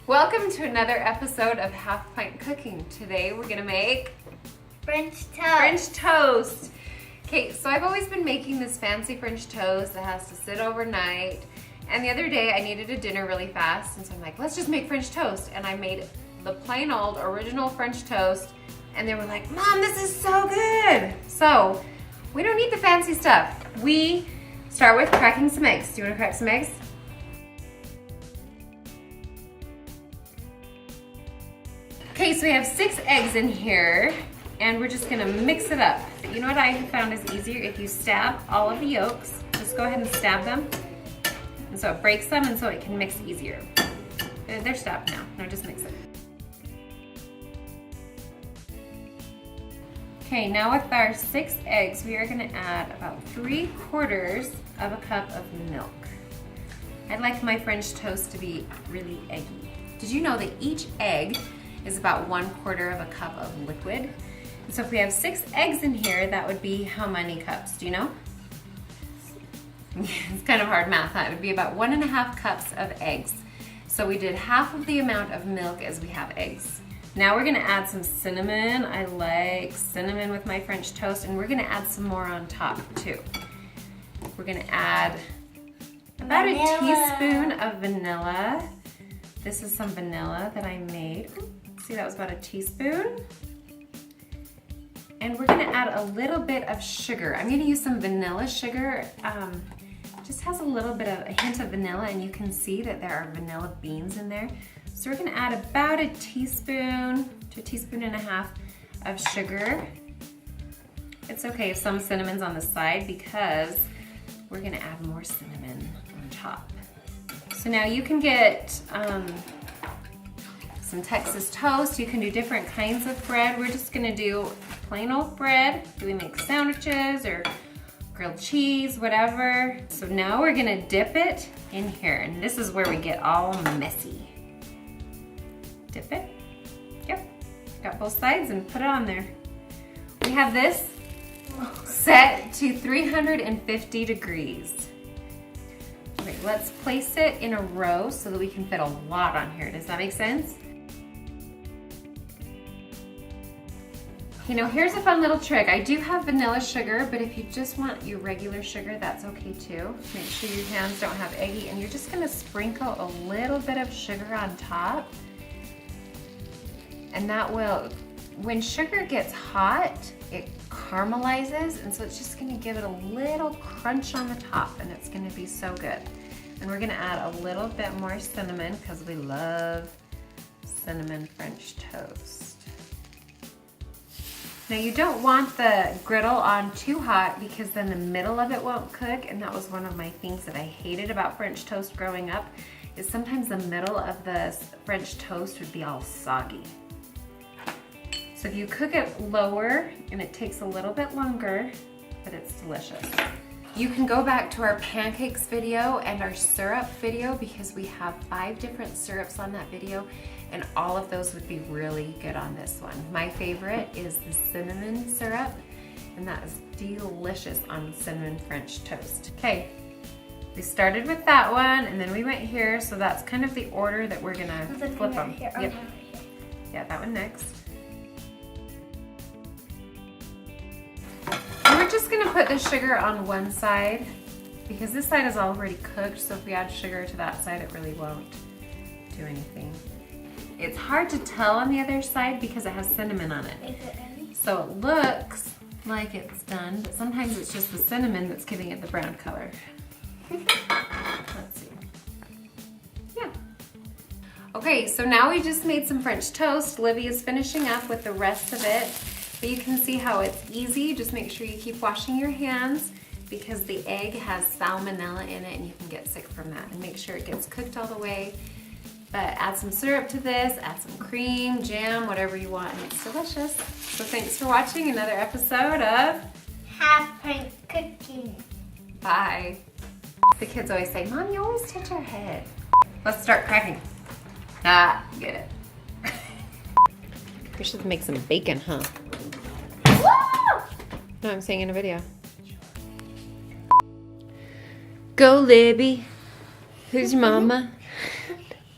Welcome to another episode of Half Pint Cooking. Today we're gonna make French toast. French toast. Okay, so I've always been making this fancy French toast that has to sit overnight. And the other day I needed a dinner really fast, and so I'm like, let's just make French toast. And I made the plain old original French toast, and they were like, Mom, this is so good. So we don't need the fancy stuff. We start with cracking some eggs. Do you wanna crack some eggs? Okay, so we have 6 eggs in here, and we're just gonna mix it up. You know what I have found is easier? If you stab all of the yolks, just go ahead and stab them. And so it breaks them, and so it can mix easier. They're stabbed now. Now just mix it. Okay, now with our 6 eggs, we are gonna add about 3/4 of a cup of milk. I'd like my French toast to be really eggy. Did you know that each egg is about 1/4 of a cup of liquid? And so if we have 6 eggs in here, that would be how many cups? Do you know? It's kind of hard math, huh? It would be about 1.5 cups of eggs. So we did half of the amount of milk as we have eggs. Now we're gonna add some cinnamon. I like cinnamon with my French toast, and we're gonna add some more on top too. We're gonna add about a teaspoon of vanilla. This is some vanilla that I made. See, that was about a teaspoon. And we're gonna add a little bit of sugar. I'm gonna use some vanilla sugar. Just has a little bit of a hint of vanilla, and you can see that there are vanilla beans in there. So we're gonna add about a teaspoon to a teaspoon and a half of sugar. It's okay if some cinnamon's on the side because we're gonna add more cinnamon on top. So now you can get some Texas toast. You can do different kinds of bread. We're just gonna do plain old bread. Do we make sandwiches or grilled cheese, whatever? So now we're gonna dip it in here, and this is where we get all messy. Dip it. Yep. Got both sides and put it on there. We have this set to 350 degrees. Okay, let's place it in a row so that we can fit a lot on here. Does that make sense? You know, here's a fun little trick. I do have vanilla sugar, but if you just want your regular sugar, that's okay too. Make sure your hands don't have eggy, and you're just gonna sprinkle a little bit of sugar on top. And that will, when sugar gets hot, it caramelizes, and so it's just gonna give it a little crunch on the top, and it's gonna be so good. And we're gonna add a little bit more cinnamon because we love cinnamon French toast. Now you don't want the griddle on too hot because then the middle of it won't cook, and that was one of my things that I hated about French toast growing up, is sometimes the middle of the French toast would be all soggy. So if you cook it lower, and it takes a little bit longer, but it's delicious. You can go back to our pancakes video and our syrup video because we have 5 different syrups on that video, and all of those would be really good on this one. My favorite is the cinnamon syrup, and that is delicious on cinnamon French toast. Okay, we started with that one, and then we went here, so that's kind of the order that we're gonna flip them. Yep. Yeah, that one next. And we're just gonna put the sugar on one side because this side is already cooked, so if we add sugar to that side, it really won't do anything. It's hard to tell on the other side because it has cinnamon on it. Is it any? So it looks like it's done, but sometimes it's just the cinnamon that's giving it the brown color. Let's see. Yeah. Okay, so now we just made some French toast. Livy's finishing up with the rest of it. But you can see how it's easy. Just make sure you keep washing your hands because the egg has salmonella in it and you can get sick from that. And make sure it gets cooked all the way. But add some syrup to this, add some cream, jam, whatever you want, and it's delicious. So thanks for watching another episode of Half Pint Cooking. Bye. The kids always say, Mom, you always touch our head. Let's start cracking. Ah, get it. We should make some bacon, huh? Woo! No, I'm saying in a video. Go, Libby. Who's your mama?